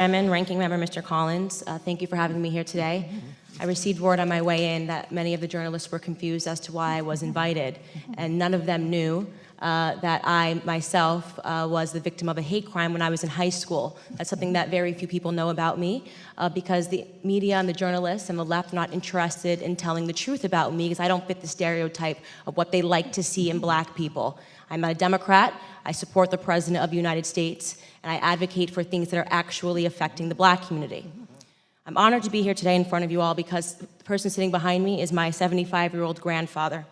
Chairman, Ranking Member Mr. Collins, thank you for having me here today. I received word on my way in that many of the journalists were confused as to why I was invited, and none of them knew that I myself was the victim of a hate crime when I was in high school. That's something that very few people know about me because the media and the journalists and the left are not interested in telling the truth about me because I don't fit the stereotype of what they like to see in black people. I'm a Democrat, I support the President of the United States, and I advocate for things that are actually affecting the black community. I'm honored to be here today in front of you all because the person sitting behind me is my 75-year-old grandfather.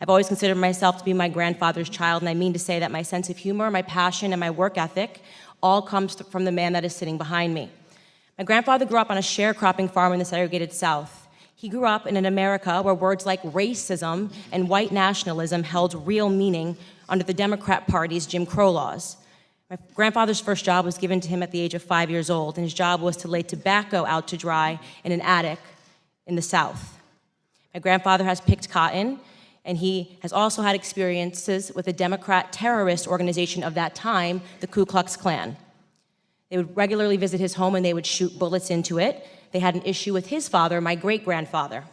I've always considered myself to be my grandfather's child, and I mean to say that my sense of humor, my passion, and my work ethic all comes from the man that is sitting behind me. My grandfather grew up on a sharecropping farm in the segregated South. He grew up in an America where words like racism and white nationalism held real meaning under the Democrat Party's Jim Crow laws. My grandfather's first job was given to him at the age of 5 years old, and his job was to lay tobacco out to dry in an attic in the South. My grandfather has picked cotton, and he has also had experiences with a Democrat terrorist organization of that time, the Ku Klux Klan. They would regularly visit his home and they would shoot bullets into it. They had an issue with his father, my great-grandfather.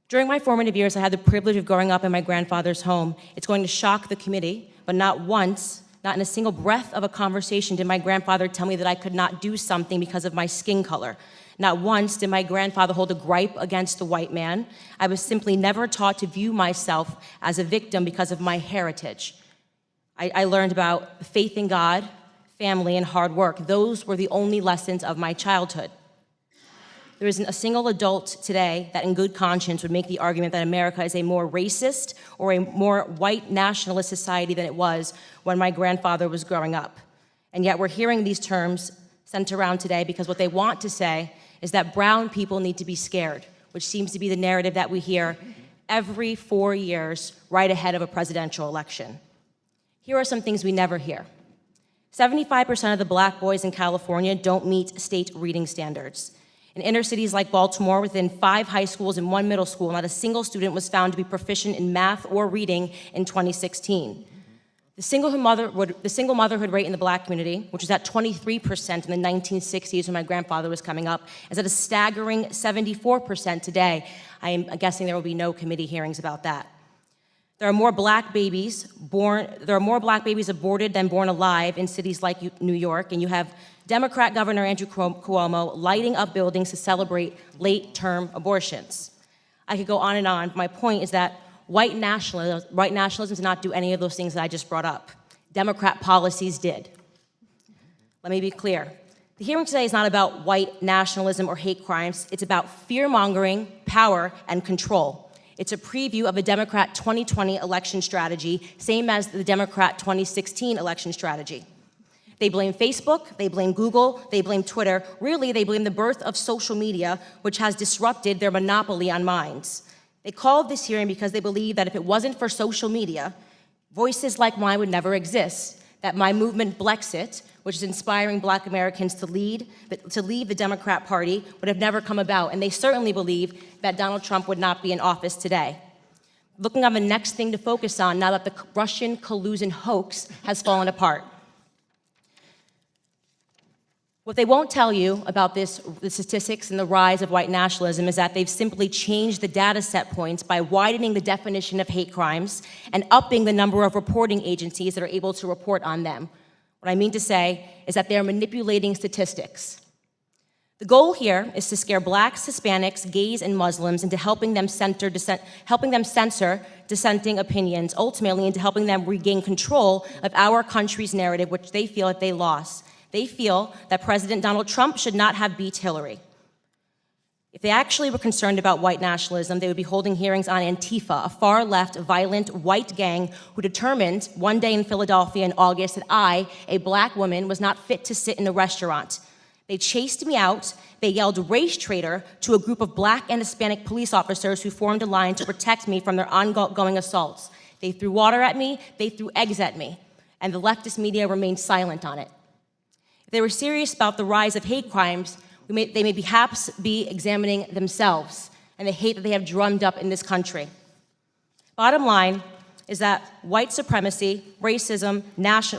During my formative years, I had the privilege of growing up in my grandfather's home. It's going to shock the committee, but not once, not in a single breath of a conversation did my grandfather tell me that I could not do something because of my skin color. Not once did my grandfather hold a gripe against the white man. I was simply never taught to view myself as a victim because of my heritage. I learned about faith in God, family, and hard work. Those were the only lessons of my childhood. There isn't a single adult today that in good conscience would make the argument that America is a more racist or a more white nationalist society than it was when my grandfather was growing up. And yet we're hearing these terms sent around today because what they want to say is that brown people need to be scared, which seems to be the narrative that we hear every 4 years right ahead of a presidential election. Here are some things we never hear. 75% of the black boys in California don't meet state reading standards. In inner cities like Baltimore, within 5 high schools and 1 middle school, not a single student was found to be proficient in math or reading in 2016. The single motherhood rate in the black community, which was at 23% in the 1960s when my grandfather was coming up, is at a staggering 74% today. I am guessing there will be no committee hearings about that. There are more black babies aborted than born alive in cities like New York, and you have Democrat Governor Andrew Cuomo lighting up buildings to celebrate late-term abortions. I could go on and on. My point is that white nationalism did not do any of those things that I just brought up. Democrat policies did. Let me be clear. The hearing today is not about white nationalism or hate crimes. It's about fear-mongering, power, and control. It's a preview of a Democrat 2020 election strategy, same as the Democrat 2016 election strategy. They blame Facebook, they blame Google, they blame Twitter. Really, they blame the birth of social media, which has disrupted their monopoly on minds. They called this hearing because they believe that if it wasn't for social media, voices like mine would never exist, that my movement Blexit, which is inspiring black Americans to leave the Democrat Party, would have never come about, and they certainly believe that Donald Trump would not be in office today. Looking on the next thing to focus on now that the Russian collusion hoax has fallen apart. What they won't tell you about the statistics and the rise of white nationalism is that they've simply changed the data set points by widening the definition of hate crimes and upping the number of reporting agencies that are able to report on them. What I mean to say is that they're manipulating statistics. The goal here is to scare blacks, Hispanics, gays, and Muslims into helping them censor dissenting opinions, ultimately into helping them regain control of our country's narrative, which they feel that they lost. They feel that President Donald Trump should not have beat Hillary. If they actually were concerned about white nationalism, they would be holding hearings on Antifa, a far-left, violent, white gang who determined one day in Philadelphia in August that I, a black woman, was not fit to sit in a restaurant. They chased me out. They yelled race traitor to a group of black and Hispanic police officers who formed a line to protect me from their ongoing assaults. They threw water at me. They threw eggs at me. And the leftist media remained silent on it. If they were serious about the rise of hate crimes, they may perhaps be examining themselves and the hate that they have drummed up in this country. Bottom line, is that white supremacy, racism,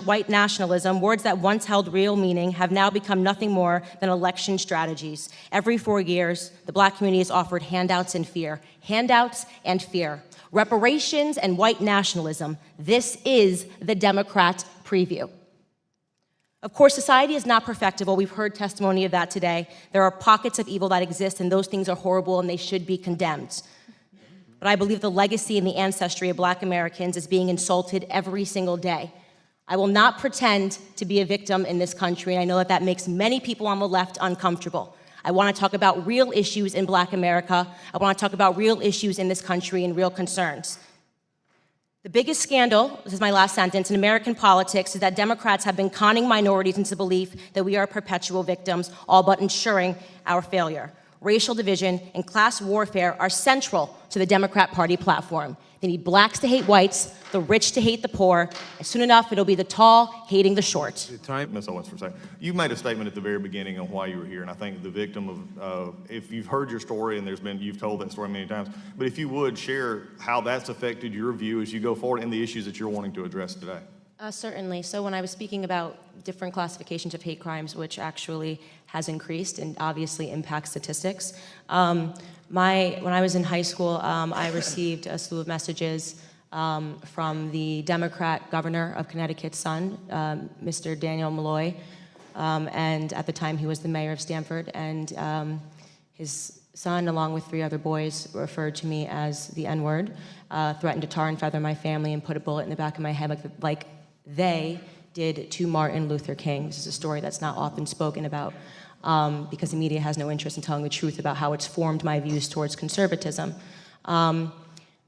white nationalism, words that once held real meaning, have now become nothing more than election strategies. Every 4 years, the Black community is offered handouts and fear. Handouts and fear. Reparations and white nationalism. This is the Democrat preview. Of course, society is not perfectible. We've heard testimony of that today. There are pockets of evil that exist, and those things are horrible, and they should be condemned. But I believe the legacy and the ancestry of Black Americans is being insulted every single day. I will not pretend to be a victim in this country, and I know that that makes many people on the left uncomfortable. I want to talk about real issues in Black America. I want to talk about real issues in this country and real concerns. The biggest scandal, this is my last sentence, in American politics is that Democrats have been conning minorities into the belief that we are perpetual victims, all but ensuring our failure. Racial division and class warfare are central to the Democrat Party platform. They need blacks to hate whites, the rich to hate the poor, and soon enough it'll be the tall hating the short. Ms. Owens, for a second. You made a statement at the very beginning on why you were here, and I think the victim of, if you've heard your story, and you've told that story many times, but if you would share how that's affected your view as you go forward and the issues that you're wanting to address today. Certainly. So when I was speaking about different classifications of hate crimes, which actually has increased and obviously impacts statistics, when I was in high school, I received a slew of messages from the Democrat governor of Connecticut's son, Mr. Daniel Malloy, and at the time he was the mayor of Stamford, and his son, along with 3 other boys, referred to me as the N-word, threatened to tar and feather my family and put a bullet in the back of my head like they did to Martin Luther King. This is a story that's not often spoken about because the media has no interest in telling the truth about how it's formed my views towards conservatism.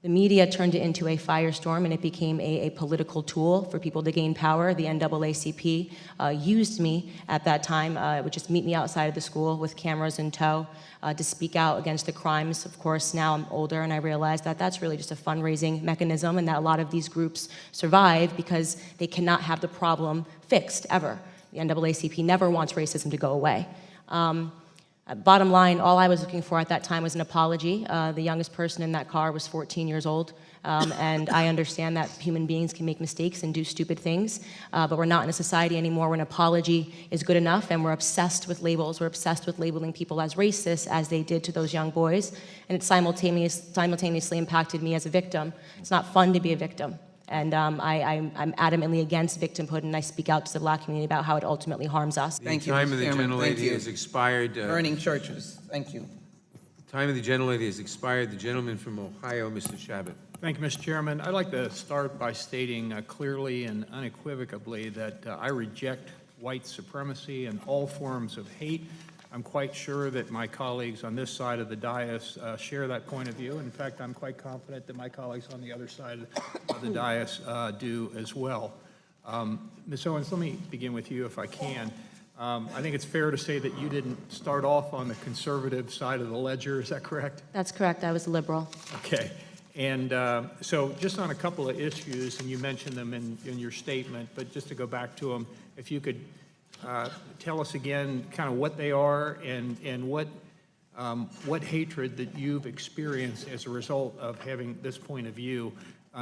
The media turned it into a firestorm, and it became a political tool for people to gain power. The NAACP used me at that time, would just meet me outside of the school with cameras in tow to speak out against the crimes. Of course, now I'm older, and I realize that that's really just a fundraising mechanism, and that a lot of these groups survive because they cannot have the problem fixed, ever. The NAACP never wants racism to go away. Bottom line, all I was looking for at that time was an apology. The youngest person in that car was 14 years old, and I understand that human beings can make mistakes and do stupid things, but we're not in a society anymore where an apology is good enough, and we're obsessed with labels. We're obsessed with labeling people as racist, as they did to those young boys, and it simultaneously impacted me as a victim. It's not fun to be a victim. And I'm adamantly against victimhood, and I speak out to the Black community about how it ultimately harms us. Thank you, The time of Mr. the Chairman. gentlelady has expired. Burning churches. Thank you. The time of the gentlelady has expired. The gentleman from Ohio, Mr. Shabbat. Thank you, Mr. Chairman. I'd like to start by stating clearly and unequivocally that I reject white supremacy and all forms of hate. I'm quite sure that my colleagues on this side of the dais share that point of view. In fact, I'm quite confident that my colleagues on the other side of the dais do as well. Ms. Owens, let me begin with you if I can. I think it's fair to say that you didn't start off on the conservative side of the ledger, is that correct? That's correct, I was a liberal. Okay. And so just on a couple of issues, and you mentioned them in your statement, but just to go back to them, if you could tell us again kind of what they are and what hatred that you've experienced as a result of having this point of view.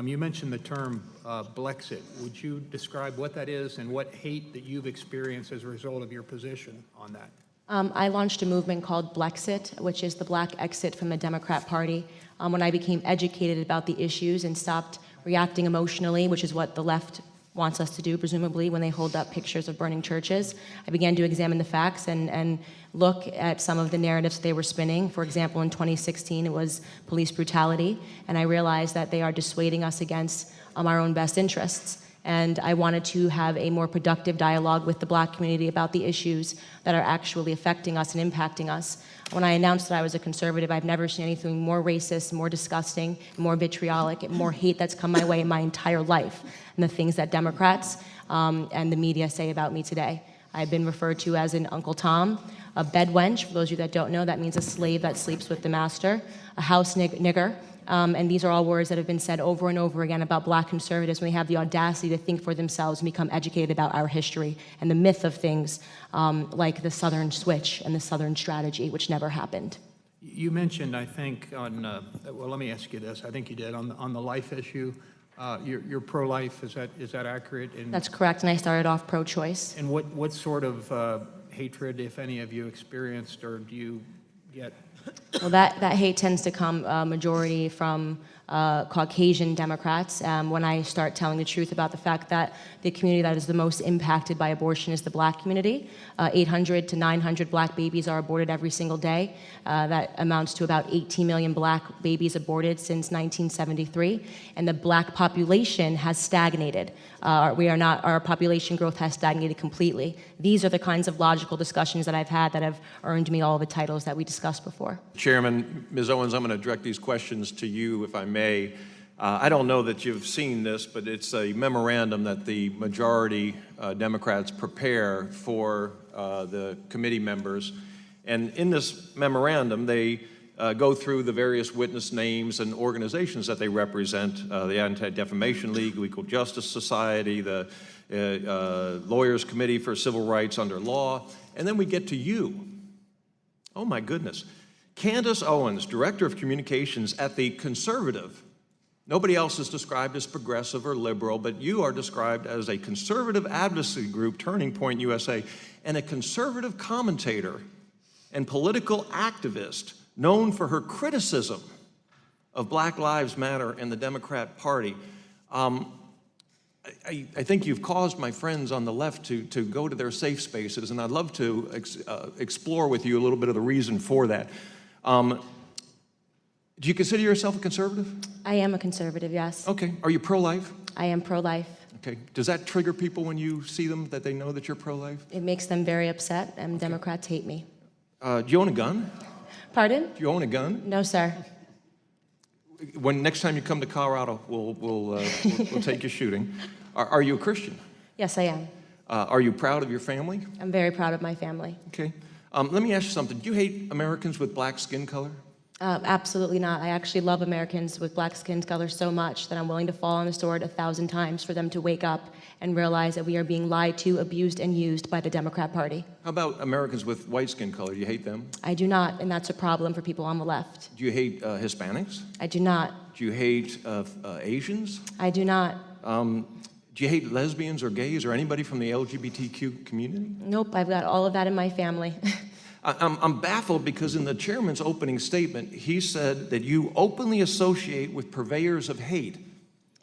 You mentioned the term Blexit. Would you describe what that is and what hate that you've experienced as a result of your position on that? I launched a movement called Blexit, which is the Black exit from the Democrat Party. When I became educated about the issues and stopped reacting emotionally, which is what the left wants us to do, presumably, when they hold up pictures of burning churches, I began to examine the facts and look at some of the narratives they were spinning. For example, in 2016, it was police brutality, and I realized that they are dissuading us against our own best interests. And I wanted to have a more productive dialogue with the Black community about the issues that are actually affecting us and impacting us. When I announced that I was a conservative, I've never seen anything more racist, more disgusting, more vitriolic, and more hate that's come my way in my entire life than the things that Democrats and the media say about me today. I've been referred to as an Uncle Tom, a bed wench. For those of you that don't know, that means a slave that sleeps with the master, a house nigger. And these are all words that have been said over and over again about Black conservatives when they have the audacity to think for themselves and become educated about our history and the myth of things like the Southern Switch and the Southern Strategy, which never happened. You mentioned, I think, on, well, let me ask you this. I think you did, on the life issue. You're pro-life, is that accurate? And, That's correct, and I started off pro-choice. and what sort of hatred, if any, have you experienced, or do you get? Well, that hate tends to come majority from Caucasian Democrats. When I start telling the truth about the fact that the community that is the most impacted by abortion is the black community. 800 to 900 black babies are aborted every single day. That amounts to about 18 million black babies aborted since 1973. And the black population has stagnated. Our population growth has stagnated completely. These are the kinds of logical discussions that I've had that have earned me all the titles that we discussed before. Chairman, Ms. Owens, I'm going to direct these questions to you, if I may. I don't know that you've seen this, but it's a memorandum that the majority Democrats prepare for the committee members. And in this memorandum, they go through the various witness names and organizations that they represent, the Anti-Defamation League, Equal Justice Society, the Lawyers Committee for Civil Rights Under Law, and then we get to you. Oh my goodness. Candace Owens, Director of Communications at the Conservative. Nobody else is described as progressive or liberal, but you are described as a conservative advocacy group, Turning Point USA, and a conservative commentator and political activist known for her criticism of Black Lives Matter and the Democrat Party. I think you've caused my friends on the left to go to their safe spaces, and I'd love to explore with you a little bit of the reason for that. Do you consider yourself a conservative? I am a conservative, yes. Okay. Are you pro-life? I am pro-life. Okay. Does that trigger people when you see them, that they know that you're pro-life? It makes them very upset, and Democrats hate me. Do you own a gun? Pardon? Do you own a gun? No, sir. When next time you come to Colorado, we'll take you shooting. Are you a Christian? Yes, I am. Are you proud of your family? I'm very proud of my family. Okay. Let me ask you something. Do you hate Americans with black skin color? Absolutely not. I actually love Americans with black skin color so much that I'm willing to fall on the sword 1,000 times for them to wake up and realize that we are being lied to, abused, and used by the Democrat Party. How about Americans with white skin color? Do you hate them? I do not, and that's a problem for people on the left. Do you hate Hispanics? I do not. Do you hate Asians? I do not. Do you hate lesbians or gays or anybody from the LGBTQ community? Nope, I've got all of that in my family. I'm baffled because in the chairman's opening statement, he said that you openly associate with purveyors of hate.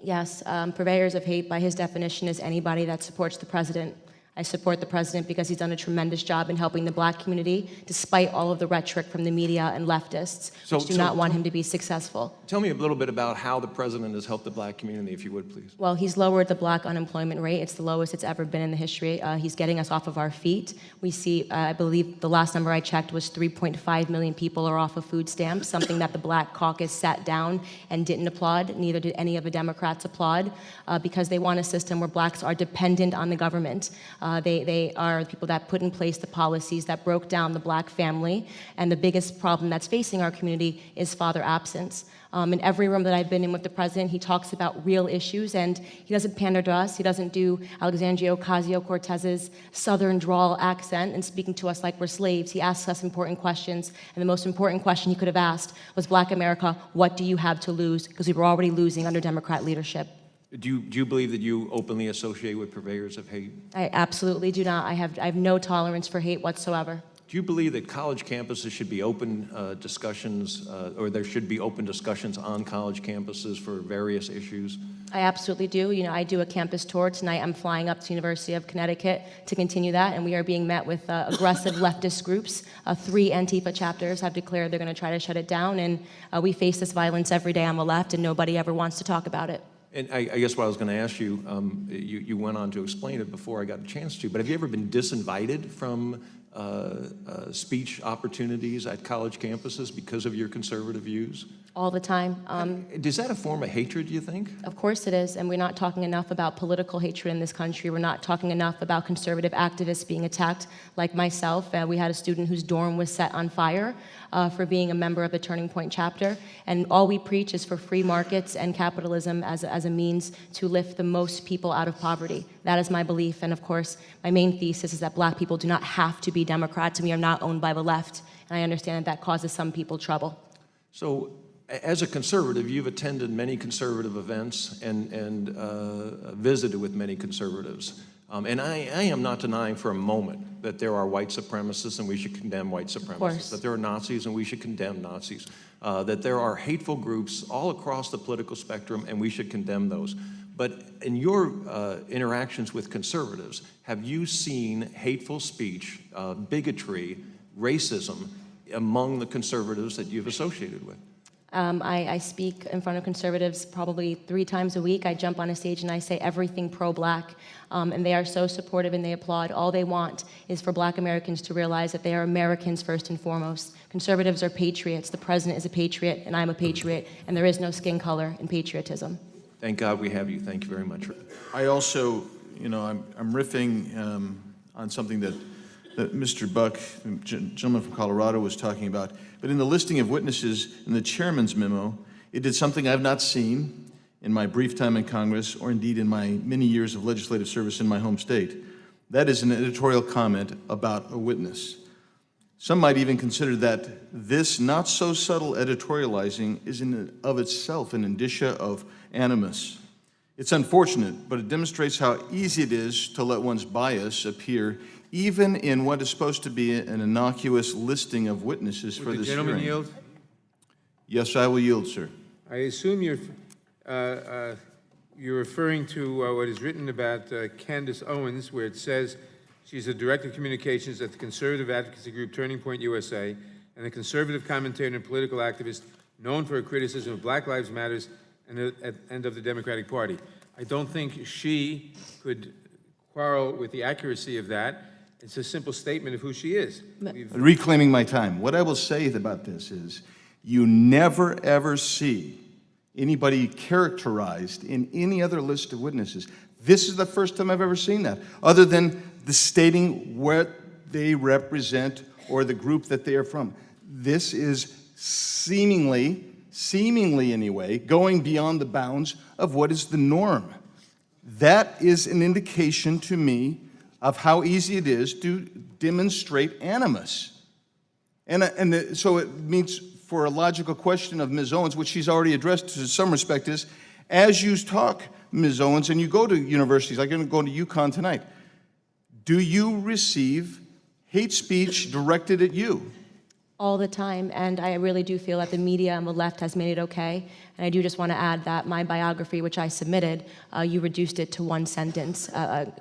Yes, purveyors of hate, by his definition, is anybody that supports the president. I support the president because he's done a tremendous job in helping the black community, despite all of the rhetoric from the media and leftists, which do not want him to be successful. Tell me a little bit about how the president has helped the black community, if you would, please. Well, he's lowered the black unemployment rate. It's the lowest it's ever been in the history. He's getting us off of our feet. We see, I believe the last number I checked was 3.5 million people are off of food stamps, something that the Black Caucus sat down and didn't applaud. Neither did any of the Democrats applaud, because they want a system where blacks are dependent on the government. They are the people that put in place the policies that broke down the black family, and the biggest problem that's facing our community is father absence. In every room that I've been in with the president, he talks about real issues, and he doesn't pander to us. He doesn't do Alexandria Ocasio-Cortez's southern drawl accent and speaking to us like we're slaves. He asks us important questions, and the most important question he could have asked was, Black America, what do you have to lose? Because we were already losing under Democrat leadership. Do you believe that you openly associate with purveyors of hate? I absolutely do not. I have no tolerance for hate whatsoever. Do you believe that college campuses should be open discussions, or there should be open discussions on college campuses for various issues? I absolutely do. You know, I do a campus tour. Tonight I'm flying up to University of Connecticut to continue that, and we are being met with aggressive leftist groups. 3 Antifa chapters have declared they're going to try to shut it down, and we face this violence every day on the left, and nobody ever wants to talk about it. And I guess what I was going to ask you, you went on to explain it before I got a chance to, but have you ever been disinvited from speech opportunities at college campuses because of your conservative views? All the time. Is that a form of hatred, do you think? Of course it is, and we're not talking enough about political hatred in this country. We're not talking enough about conservative activists being attacked, like myself. We had a student whose dorm was set on fire for being a member of the Turning Point chapter, and all we preach is for free markets and capitalism as a means to lift the most people out of poverty. That is my belief, and of course, my main thesis is that black people do not have to be Democrats, and we are not owned by the left, and I understand that causes some people trouble. So as a conservative, you've attended many conservative events and visited with many conservatives. And I am not denying for a moment that there are white supremacists and we should condemn white supremacists, that there are Nazis and we should condemn Nazis, that there are hateful groups all across the political spectrum and we should condemn those. But in your interactions with conservatives, have you seen hateful speech, bigotry, racism among the conservatives that you've associated with? I speak in front of conservatives probably 3 times a week. I jump on a stage and I say everything pro-black, and they are so supportive and they applaud. All they want is for black Americans to realize that they are Americans first and foremost. Conservatives are patriots. The president is a patriot, and I'm a patriot, and there is no skin color in patriotism. Thank God we have you. Thank you very much. I also, I'm riffing on something that Mr. Buck, the gentleman from Colorado, was talking about. But in the listing of witnesses in the chairman's memo, it did something I've not seen in my brief time in Congress, or indeed in my many years of legislative service in my home state. That is an editorial comment about a witness. Some might even consider that this not so subtle editorializing is in and of itself an indicia of animus. It's unfortunate, but it demonstrates how easy it is to let one's bias appear even in what is supposed to be an innocuous listing of witnesses for Would the this gentleman hearing. yield? Yes, I will yield, sir. I assume you're referring to what is written about Candace Owens, where it says she's the Director of Communications at the conservative advocacy group Turning Point USA, and a conservative commentator and political activist known for her criticism of Black Lives Matters and of the Democratic Party. I don't think she could quarrel with the accuracy of that. It's a simple statement of who she is. Reclaiming my time. What I will say about this is you never, ever see anybody characterized in any other list of witnesses. This is the first time I've ever seen that, other than the stating what they represent or the group that they are from. This is seemingly anyway, going beyond the bounds of what is the norm. That is an indication to me of how easy it is to demonstrate animus. So it means, for a logical question of Ms. Owens, which she's already addressed to some respect, is, as you talk, Ms. Owens, and you go to universities, like you're going to go to UConn tonight, do you receive hate speech directed at you? All the time, and I really do feel that the media on the left has made it okay. And I do just want to add that my biography, which I submitted, you reduced it to 1 sentence,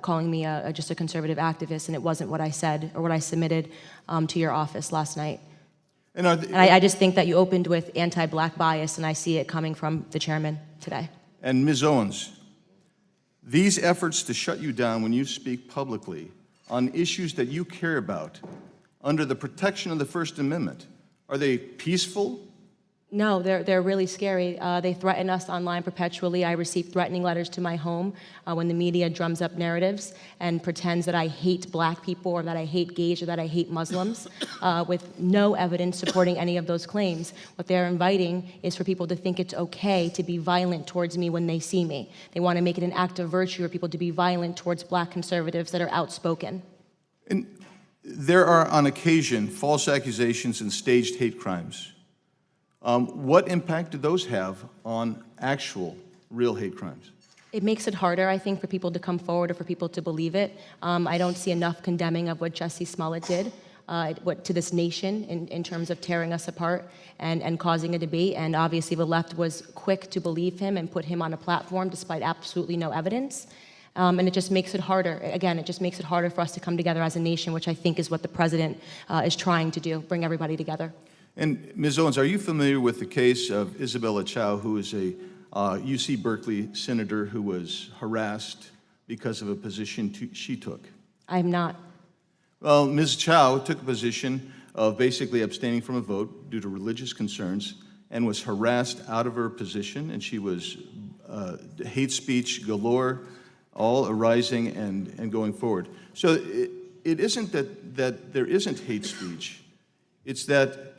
calling me just a conservative activist, and it wasn't what I said or what I submitted to your office last night. And I just think that you opened with anti-black bias, and I see it coming from the chairman today. And Ms. Owens, these efforts to shut you down when you speak publicly on issues that you care about under the protection of the First Amendment, are they peaceful? No, they're really scary. They threaten us online perpetually. I receive threatening letters to my home when the media drums up narratives and pretends that I hate black people or that I hate gays or that I hate Muslims with no evidence supporting any of those claims. What they're inviting is for people to think it's okay to be violent towards me when they see me. They want to make it an act of virtue for people to be violent towards black conservatives that are outspoken. And there are, on occasion, false accusations and staged hate crimes. What impact do those have on actual, real hate crimes? It makes it harder, I think, for people to come forward or for people to believe it. I don't see enough condemning of what Jussie Smollett did to this nation in terms of tearing us apart and causing a debate. And obviously the left was quick to believe him and put him on a platform despite absolutely no evidence. And it just makes it harder. Again, it just makes it harder for us to come together as a nation, which I think is what the president is trying to do, bring everybody together. And Ms. Owens, are you familiar with the case of Isabella Chow, who is a UC Berkeley senator who was harassed because of a position she took? I'm not. Well, Ms. Chow took a position of basically abstaining from a vote due to religious concerns and was harassed out of her position, and she was hate speech galore, all arising and going forward. So it isn't that there isn't hate speech. It's that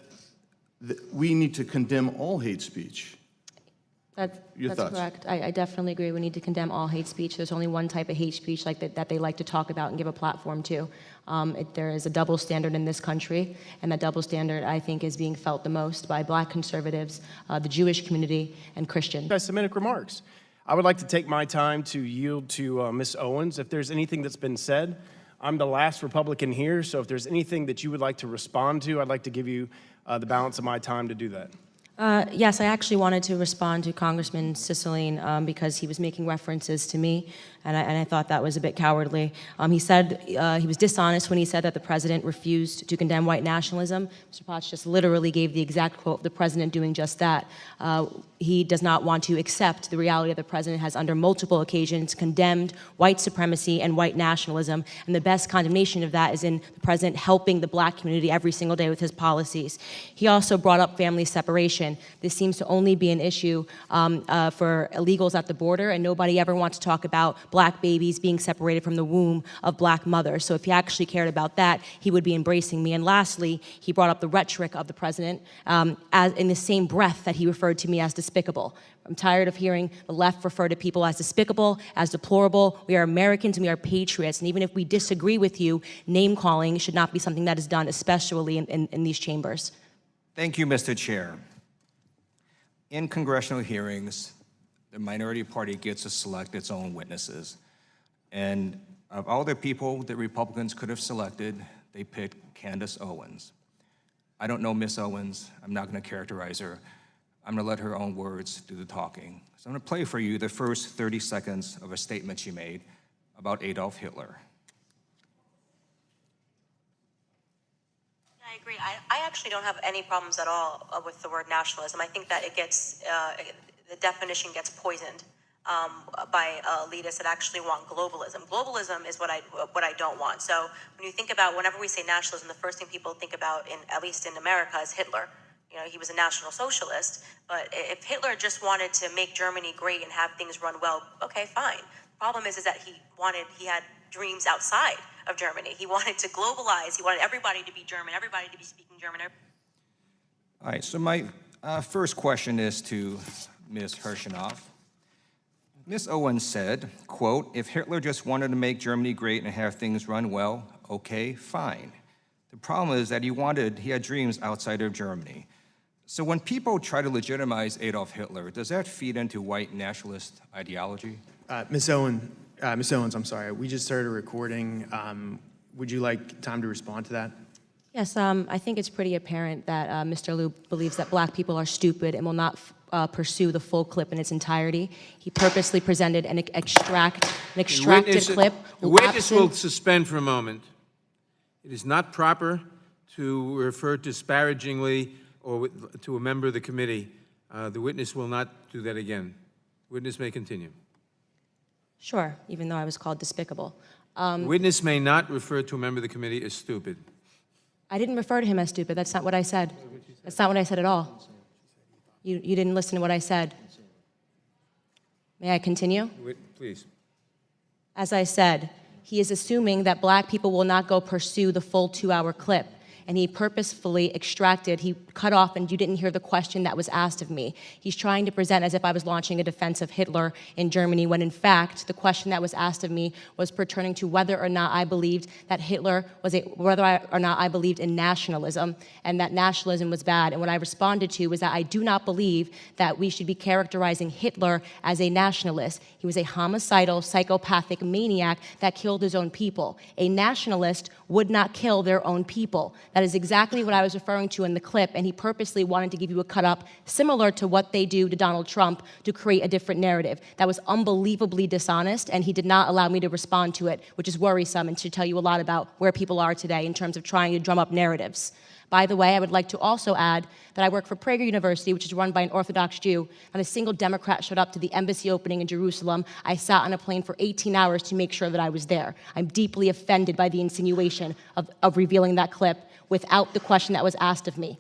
we need to condemn all hate speech. Your That's thoughts? correct. I definitely agree. We need to condemn all hate speech. There's only one type of hate speech like that they like to talk about and give a platform to. There is a double standard in this country, and that double standard, I think, is being felt the most by Black conservatives, the Jewish community, and Christians. Anti-Semitic remarks. I would like to take my time to yield to Ms. Owens. If there's anything that's been said, I'm the last Republican here, so if there's anything that you would like to respond to, I'd like to give you the balance of my time to do that. Yes, I actually wanted to respond to Congressman Cicilline because he was making references to me, and I thought that was a bit cowardly. He said he was dishonest when he said that the president refused to condemn white nationalism. Mr. Potts just literally gave the exact quote of the president doing just that. He does not want to accept the reality that the president has, under multiple occasions, condemned white supremacy and white nationalism, and the best condemnation of that is in the president helping the Black community every single day with his policies. He also brought up family separation. This seems to only be an issue for illegals at the border, and nobody ever wants to talk about Black babies being separated from the womb of Black mothers. So if he actually cared about that, he would be embracing me. And lastly, he brought up the rhetoric of the president as in the same breath that he referred to me as despicable. I'm tired of hearing the left refer to people as despicable, as deplorable. We are Americans and we are patriots. And even if we disagree with you, name calling should not be something that is done, especially in these chambers. Thank you, Mr. Chair. In congressional hearings, the minority party gets to select its own witnesses. And of all the people that Republicans could have selected, they picked Candace Owens. I don't know Miss Owens. I'm not going to characterize her. I'm going to let her own words do the talking. So I'm going to play for you the first 30 seconds of a statement she made about Adolf Hitler. I agree. I actually don't have any problems at all with the word nationalism. I think that it gets, the definition gets poisoned by elitists that actually want globalism. Globalism is what I don't want. So when you think about, whenever we say nationalism, the first thing people think about, at least in America, is Hitler. You know, he was a National Socialist, but if Hitler just wanted to make Germany great and have things run well, okay, fine. The problem is that he had dreams outside of Germany. He wanted to globalize. He wanted everybody to be German, everybody to be speaking German. All right, so my first question is to Ms. Hirschenoff. Ms. Owens said, quote, if Hitler just wanted to make Germany great and have things run well, okay, fine. The problem is that he had dreams outside of Germany. So when people try to legitimize Adolf Hitler, does that feed into white nationalist ideology? Ms. Owens, I'm sorry, we just started recording. Would you like time to respond to that? Yes, I think it's pretty apparent that Mr. Liu believes that Black people are stupid and will not pursue the full clip in its entirety. He purposely presented an extracted clip. The witness will suspend for a moment. It is not proper to refer disparagingly or to a member of the committee. The witness will not do that again. Witness may continue. Sure, even though I was called despicable. The witness may not refer to a member of the committee as stupid. I didn't refer to him as stupid. That's not what I said. That's not what I said at all. You didn't listen to what I said. May I continue? Please. As I said, he is assuming that Black people will not go pursue the full 2-hour clip. And he purposefully he cut off, and you didn't hear the question that was asked of me. He's trying to present as if I was launching a defense of Hitler in Germany, when in fact, the question that was asked of me was pertaining to whether or not I believed that whether or not I believed in nationalism, and that nationalism was bad. And what I responded to was that I do not believe that we should be characterizing Hitler as a nationalist. He was a homicidal, psychopathic maniac that killed his own people. A nationalist would not kill their own people. That is exactly what I was referring to in the clip, and he purposely wanted to give you a cut-up similar to what they do to Donald Trump to create a different narrative. That was unbelievably dishonest, and he did not allow me to respond to it, which is worrisome and should tell you a lot about where people are today in terms of trying to drum up narratives. By the way, I would like to also add that I work for Prager University, which is run by an Orthodox Jew. Not a single Democrat showed up to the embassy opening in Jerusalem. I sat on a plane for 18 hours to make sure that I was there. I'm deeply offended by the insinuation of revealing that clip without the question that was asked of me.